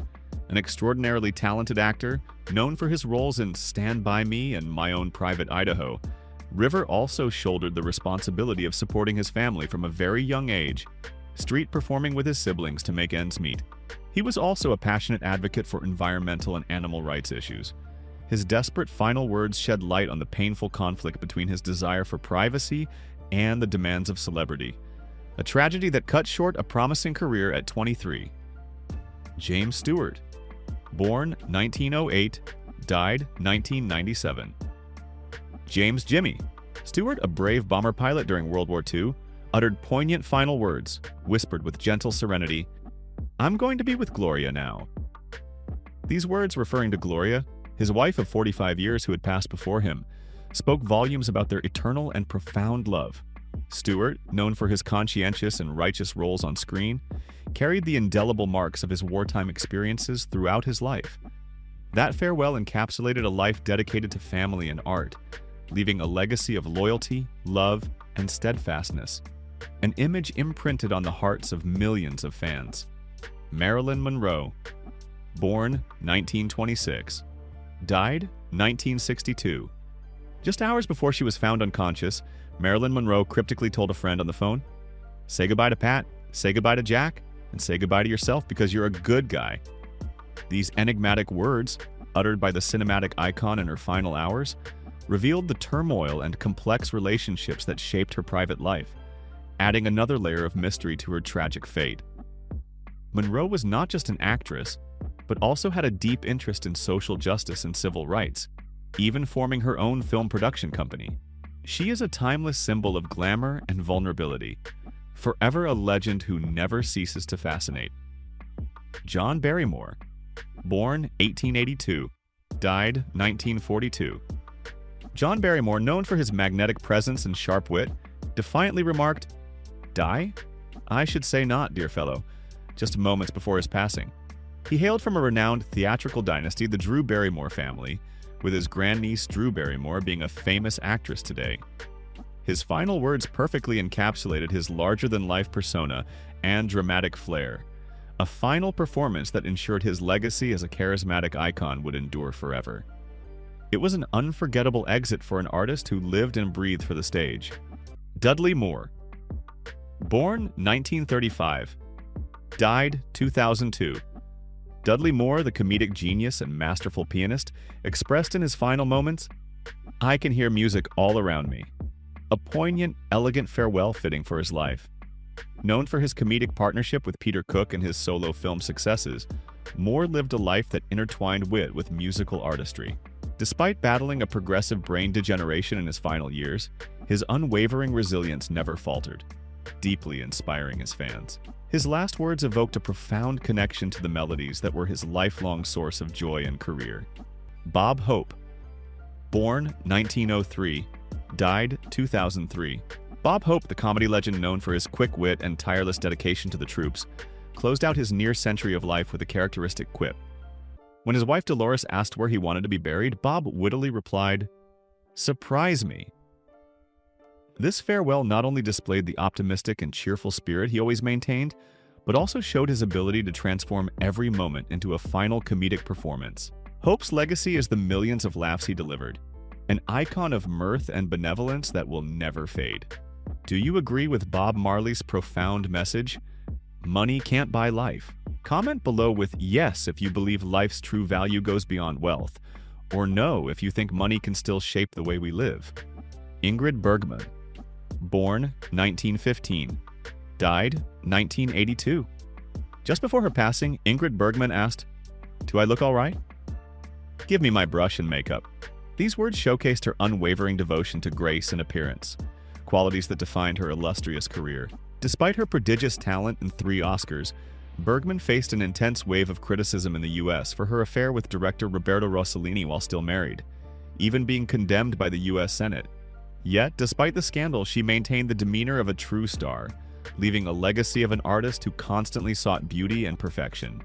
An extraordinarily talented actor, known for his roles in Stand By Me and My Own Private Idaho, River also shouldered the responsibility of supporting his family from a very young age, street performing with his siblings to make ends meet. He was also a passionate advocate for environmental and animal rights issues. His desperate final words shed light on the painful conflict between his desire for privacy and the demands of celebrity, a tragedy that cut short a promising career at 23. James Stewart, born 1908, died 1997. James "Jimmy" Stewart, a brave bomber pilot during World War II, uttered poignant final words, whispered with gentle serenity, "I'm going to be with Gloria now." These words, referring to Gloria, his wife of 45 years who had passed before him, spoke volumes about their eternal and profound love. Stewart, known for his conscientious and righteous roles on screen, carried the indelible marks of his wartime experiences throughout his life. That farewell encapsulated a life dedicated to family and art, leaving a legacy of loyalty, love, and steadfastness, an image imprinted on the hearts of millions of fans. Marilyn Monroe, born 1926, died 1962. Just hours before she was found unconscious, Marilyn Monroe cryptically told a friend on the phone, "Say goodbye to Pat, say goodbye to Jack, and say goodbye to yourself because you're a good guy." These enigmatic words, uttered by the cinematic icon in her final hours, revealed the turmoil and complex relationships that shaped her private life, adding another layer of mystery to her tragic fate. Monroe was not just an actress, but also had a deep interest in social justice and civil rights, even forming her own film production company. She is a timeless symbol of glamour and vulnerability, forever a legend who never ceases to fascinate. Joan Barrymore, born 1882, died 1942. Joan Barrymore, known for his magnetic presence and sharp wit, defiantly remarked, "Die? I should say not, dear fellow," just moments before his passing. He hailed from a renowned theatrical dynasty, the Drew Barrymore family, with his grandniece Drew Barrymore being a famous actress today. His final words perfectly encapsulated his larger-than-life persona and dramatic flair, a final performance that ensured his legacy as a charismatic icon would endure forever. It was an unforgettable exit for an artist who lived and breathed for the stage. Dudley Moore, born 1935, died 2002. Dudley Moore, the comedic genius and masterful pianist, expressed in his final moments, "I can hear music all around me," a poignant, elegant farewell fitting for his life. Known for his comedic partnership with Peter Cook and his solo film successes, Moore lived a life that intertwined wit with musical artistry. Despite battling a progressive brain degeneration in his final years, his unwavering resilience never faltered, deeply inspiring his fans. His last words evoked a profound connection to the melodies that were his lifelong source of joy and career. Bob Hope, born 1903, Died 2003. Bob Hope, the comedy legend known for his quick wit and tireless dedication to the troops, closed out his near-century of life with a characteristic quip. When his wife Dolores asked where he wanted to be buried, Bob wittily replied, "Surprise me." This farewell not only displayed the optimistic and cheerful spirit he always maintained, but also showed his ability to transform every moment into a final comedic performance. Hope's legacy is the millions of laughs he delivered, an icon of mirth and benevolence that will never fade. Do you agree with Bob Marley's profound message? Money can't buy life. Comment below with yes if you believe life's true value goes beyond wealth, or no if you think money can still shape the way we live. Ingrid Bergman. Born 1915. Died 1982. Just before her passing, Ingrid Bergman asked, "Do I look all right?" "Give me my brush and makeup." These words showcased her unwavering devotion to grace and appearance, qualities that defined her illustrious career. Despite her prodigious talent and 3 Oscars, Bergman faced an intense wave of criticism in the US for her affair with director Roberto Rossellini while still married, even being condemned by the US Senate. Yet, despite the scandal, she maintained the demeanor of a true star, leaving a legacy of an artist who constantly sought beauty and perfection.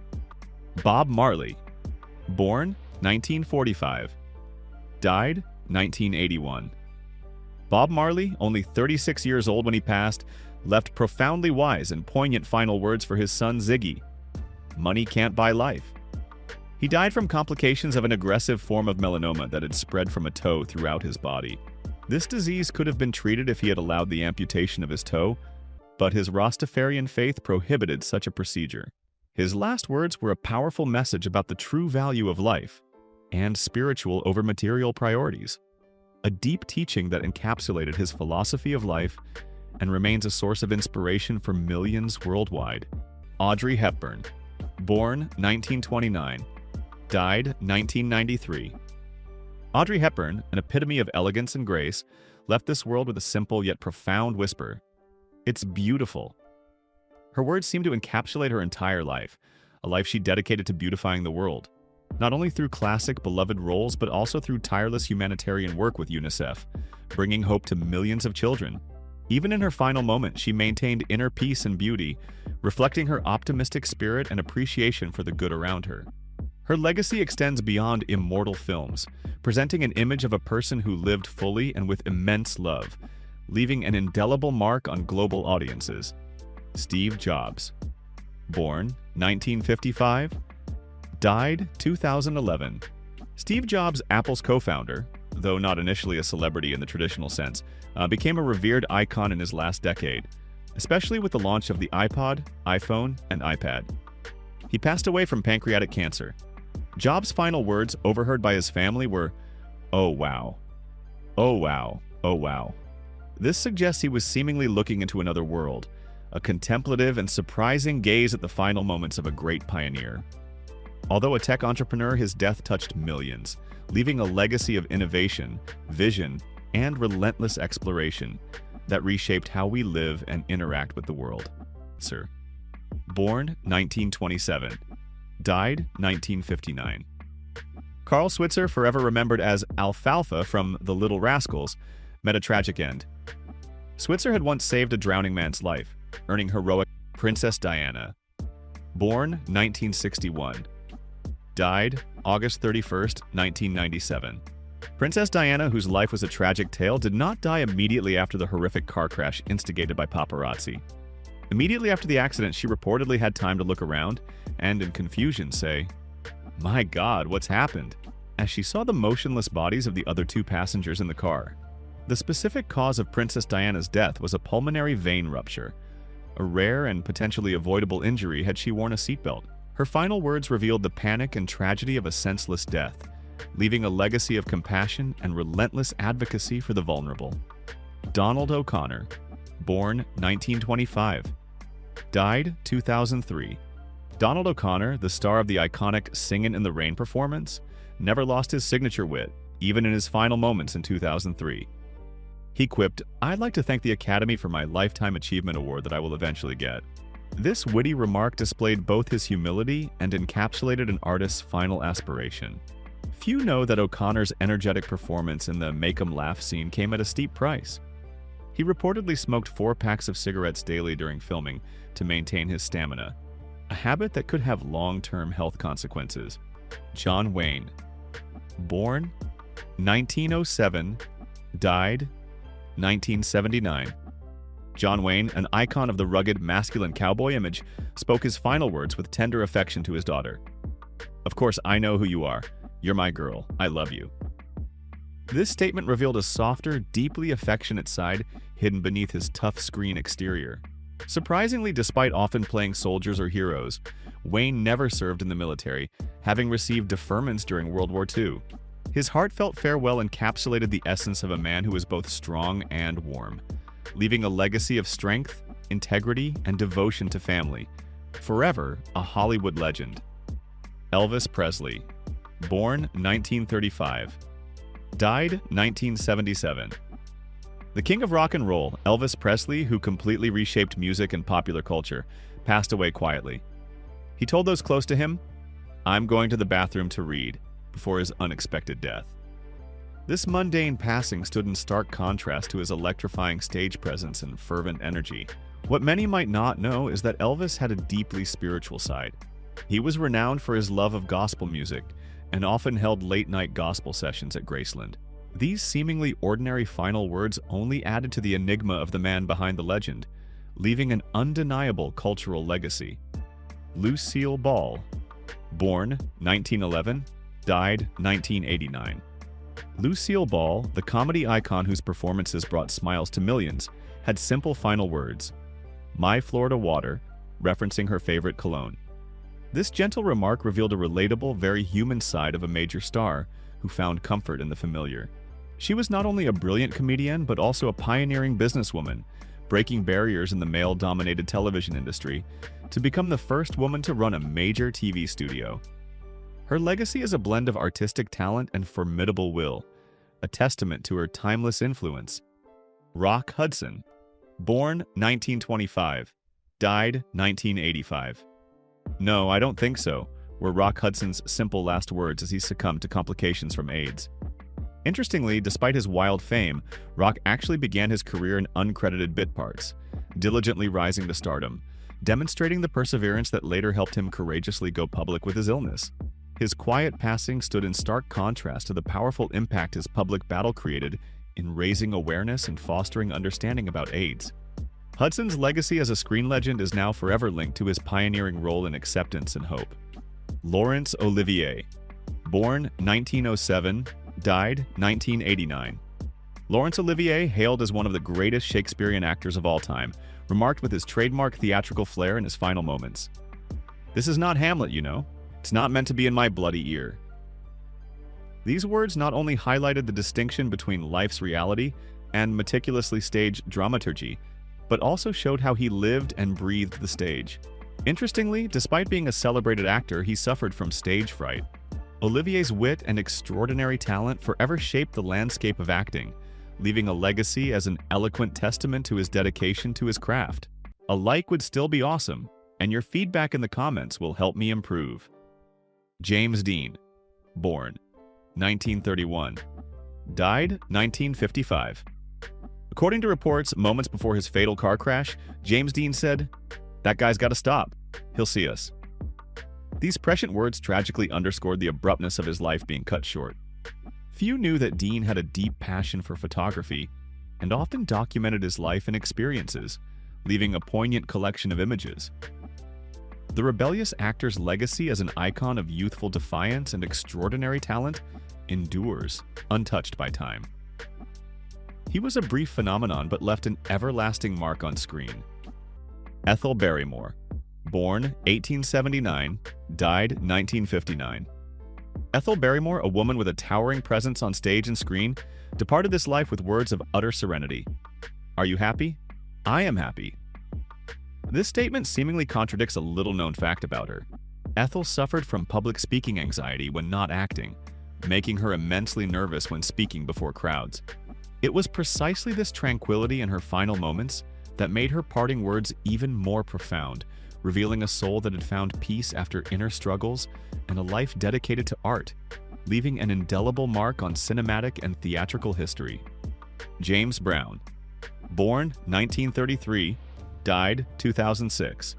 Bob Marley. Born 1945. Died 1981. Bob Marley, only 36 years old when he passed, left profoundly wise and poignant final words for his son Ziggy. Money can't buy life. He died from complications of an aggressive form of melanoma that had spread from a toe throughout his body. This disease could have been treated if he had allowed the amputation of his toe, but his Rastafarian faith prohibited such a procedure. His last words were a powerful message about the true value of life and spiritual over material priorities, a deep teaching that encapsulated his philosophy of life and remains a source of inspiration for millions worldwide. Audrey Hepburn. Born 1929. Died 1993. Audrey Hepburn, an epitome of elegance and grace, left this world with a simple yet profound whisper. "It's beautiful." Her words seem to encapsulate her entire life, a life she dedicated to beautifying the world, not only through classic, beloved roles, but also through tireless humanitarian work with UNICEF, bringing hope to millions of children. Even in her final moment, she maintained inner peace and beauty, reflecting her optimistic spirit and appreciation for the good around her. Her legacy extends beyond immortal films, presenting an image of a person who lived fully and with immense love, leaving an indelible mark on global audiences. Steve Jobs. Born 1955. Died 2011. Steve Jobs, Apple's co-founder, though not initially a celebrity in the traditional sense, became a revered icon in his last decade, especially with the launch of the iPod, iPhone, and iPad. He passed away from pancreatic cancer. Jobs' final words, overheard by his family, were, "Oh wow. Oh wow. Oh wow." This suggests he was seemingly looking into another world, a contemplative and surprising gaze at the final moments of a great pioneer. Although a tech entrepreneur, his death touched millions, leaving a legacy of innovation, vision, and relentless exploration that reshaped how we live and interact with the world. Sir. Born 1927. Died 1959. Carl Switzer, forever remembered as Alfalfa from The Little Rascals, met a tragic end. Switzer had once saved a drowning man's life, earning heroic Princess Diana. Born 1961. Died August 31st, 1997. Princess Diana, whose life was a tragic tale, did not die immediately after the horrific car crash instigated by paparazzi. Immediately after the accident, she reportedly had time to look around and, in confusion, say, "My God, what's happened?" as she saw the motionless bodies of the other 2 passengers in the car. The specific cause of Princess Diana's death was a pulmonary vein rupture, a rare and potentially avoidable injury had she worn a seatbelt. Her final words revealed the panic and tragedy of a senseless death, leaving a legacy of compassion and relentless advocacy for the vulnerable. Donald O'Connor. Born 1925. Died 2003. Donald O'Connor, the star of the iconic Singin' in the Rain performance, never lost his signature wit, even in his final moments in 2003. He quipped, "I'd like to thank the Academy for my Lifetime Achievement Award that I will eventually get." This witty remark displayed both his humility and encapsulated an artist's final aspiration: Few know that O'Connor's energetic performance in the Make 'em Laugh scene came at a steep price. He reportedly smoked 4 packs of cigarettes daily during filming to maintain his stamina, a habit that could have long-term health consequences. John Wayne. Born 1907, died 1979. John Wayne, an icon of the rugged, masculine cowboy image, spoke his final words with tender affection to his daughter. "Of course, I know who you are. You're my girl. I love you." This statement revealed a softer, deeply affectionate side hidden beneath his tough screen exterior. Surprisingly, despite often playing soldiers or heroes, Wayne never served in the military, having received deferments during World War II. His heartfelt farewell encapsulated the essence of a man who was both strong and warm, leaving a legacy of strength, integrity, and devotion to family. Forever a Hollywood legend. Elvis Presley. Born 1935. Died 1977. The king of rock and roll, Elvis Presley, who completely reshaped music and popular culture, passed away quietly. He told those close to him, "I'm going to the bathroom to read," before his unexpected death. This mundane passing stood in stark contrast to his electrifying stage presence and fervent energy. What many might not know is that Elvis had a deeply spiritual side. He was renowned for his love of gospel music and often held late-night gospel sessions at Graceland. These seemingly ordinary final words only added to the enigma of the man behind the legend, leaving an undeniable cultural legacy. Lucille Ball. Born 1911, died 1989. Lucille Ball, the comedy icon whose performances brought smiles to millions, had simple final words, "My Florida water," referencing her favorite cologne. This gentle remark revealed a relatable, very human side of a major star who found comfort in the familiar. She was not only a brilliant comedian, but also a pioneering businesswoman, breaking barriers in the male-dominated television industry to become the first woman to run a major TV studio. Her legacy is a blend of artistic talent and formidable will, a testament to her timeless influence. Rock Hudson. Born 1925, died 1985. "No, I don't think so," were Rock Hudson's simple last words as he succumbed to complications from AIDS. Interestingly, despite his wild fame, Rock actually began his career in uncredited bit parts, diligently rising to stardom, demonstrating the perseverance that later helped him courageously go public with his illness. His quiet passing stood in stark contrast to the powerful impact his public battle created in raising awareness and fostering understanding about AIDS. Hudson's legacy as a screen legend is now forever linked to his pioneering role in acceptance and hope. Laurence Olivier. Born 1907, died 1989. Laurence Olivier, hailed as one of the greatest Shakespearean actors of all time, remarked with his trademark theatrical flair in his final moments, "This is not Hamlet, you know. It's not meant to be in my bloody ear." These words not only highlighted the distinction between life's reality and meticulously staged dramaturgy, but also showed how he lived and breathed the stage. Interestingly, despite being a celebrated actor, he suffered from stage fright. Olivier's wit and extraordinary talent forever shaped the landscape of acting, leaving a legacy as an eloquent testament to his dedication to his craft. A like would still be awesome, and your feedback in the comments will help me improve. James Dean. Born 1931, died 1955. According to reports, moments before his fatal car crash, James Dean said, "That guy's got to stop. He'll see us." These prescient words tragically underscored the abruptness of his life being cut short. Few knew that Dean had a deep passion for photography and often documented his life and experiences, leaving a poignant collection of images. The rebellious actor's legacy as an icon of youthful defiance and extraordinary talent endures, untouched by time. He was a brief phenomenon but left an everlasting mark on screen. Ethel Barrymore. Born 1879, died 1959. Ethel Barrymore, a woman with a towering presence on stage and screen, departed this life with words of utter serenity. "Are you happy? I am happy." This statement seemingly contradicts a little-known fact about her. Ethel suffered from public speaking anxiety when not acting, making her immensely nervous when speaking before crowds. It was precisely this tranquility in her final moments that made her parting words even more profound, revealing a soul that had found peace after inner struggles and a life dedicated to art. leaving an indelible mark on cinematic and theatrical history. James Brown. Born 1933, died 2006.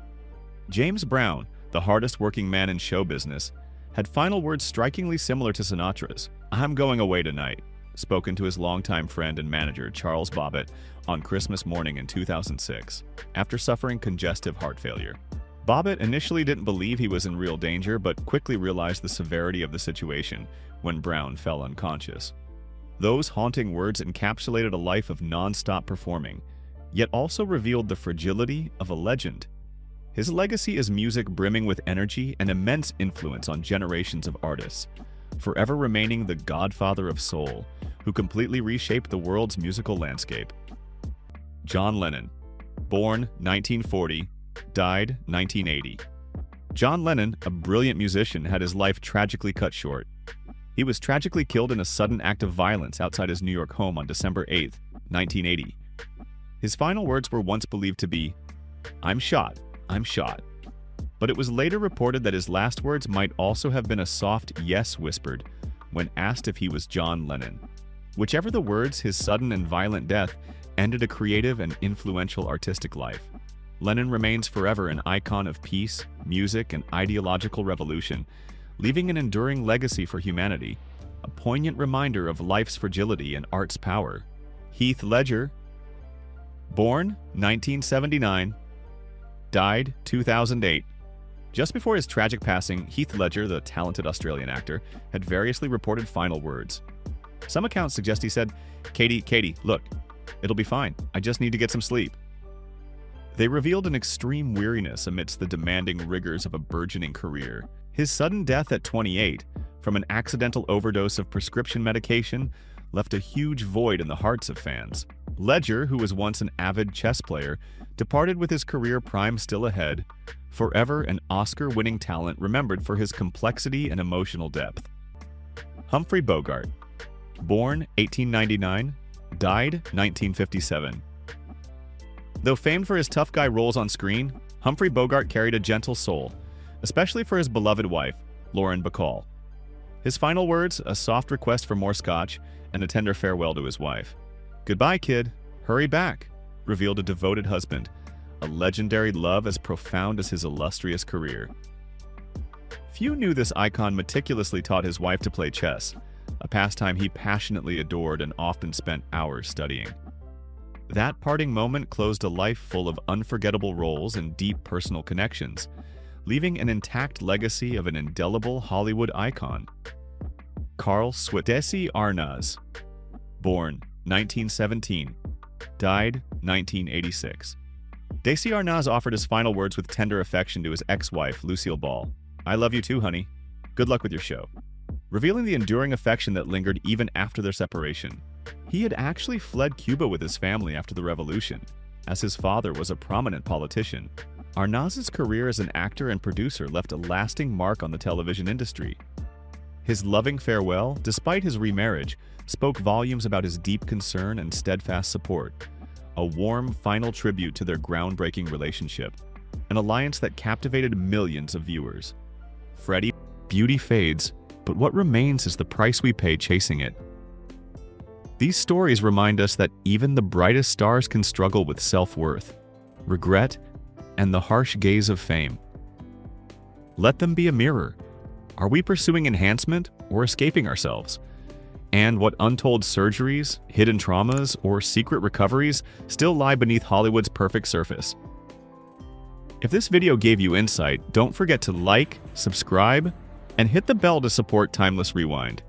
James Brown, the hardest-working man in show business, had final words strikingly similar to Sinatra's, "I'm going away tonight," spoken to his longtime friend and manager Charles Bobbitt on Christmas morning in 2006, after suffering congestive heart failure. Bobbitt initially didn't believe he was in real danger, but quickly realized the severity of the situation when Brown fell unconscious. Those haunting words encapsulated a life of non-stop performing, yet also revealed the fragility of a legend. His legacy is music brimming with energy and immense influence on generations of artists, forever remaining the godfather of soul, who completely reshaped the world's musical landscape. John Lennon. Born 1940, died 1980. John Lennon, a brilliant musician, had his life tragically cut short. He was tragically killed in a sudden act of violence outside his New York home on December 8, 1980. His final words were once believed to be, "I'm shot. I'm shot." But it was later reported that his last words might also have been a soft yes whispered when asked if he was John Lennon. Whichever the words, his sudden and violent death ended a creative and influential artistic life. Lennon remains forever an icon of peace, music, and ideological revolution, leaving an enduring legacy for humanity, a poignant reminder of life's fragility and art's power. Heath Ledger. Born 1979, died 2008. Just before his tragic passing, Heath Ledger, the talented Australian actor, had variously reported final words. Some accounts suggest he said, Katie, look, it'll be fine. I just need to get some sleep." They revealed an extreme weariness amidst the demanding rigors of a burgeoning career. His sudden death at 28, from an accidental overdose of prescription medication, left a huge void in the hearts of fans. Ledger, who was once an avid chess player, departed with his career prime still ahead, forever an Oscar-winning talent remembered for his complexity and emotional depth. Humphrey Bogart. Born 1899, died 1957. Though famed for his tough guy roles on screen, Humphrey Bogart carried a gentle soul, especially for his beloved wife, Lauren Bacall. His final words, a soft request for more scotch, and a tender farewell to his wife. "Goodbye, kid. Hurry back," revealed a devoted husband, a legendary love as profound as his illustrious career. Few knew this icon meticulously taught his wife to play chess, a pastime he passionately adored and often spent hours studying. That parting moment closed a life full of unforgettable roles and deep personal connections, leaving an intact legacy of an indelible Hollywood icon. Carl Desi Arnaz. Born 1917, died 1986. Desi Arnaz offered his final words with tender affection to his ex-wife, Lucille Ball. "I love you too, honey. Good luck with your show," revealing the enduring affection that lingered even after their separation. He had actually fled Cuba with his family after the revolution, as his father was a prominent politician. Arnaz's career as an actor and producer left a lasting mark on the television industry. His loving farewell, despite his remarriage, spoke volumes about his deep concern and steadfast support, a warm final tribute to their groundbreaking relationship, an alliance that captivated millions of viewers. Freddy, beauty fades, but what remains is the price we pay chasing it. These stories remind us that even the brightest stars can struggle with self-worth, regret, and the harsh gaze of fame. Let them be a mirror. Are we pursuing enhancement or escaping ourselves? And what untold surgeries, hidden traumas, or secret recoveries still lie beneath Hollywood's perfect surface? If this video gave you insight, don't forget to like, subscribe, and hit the bell to support Timeless Rewind.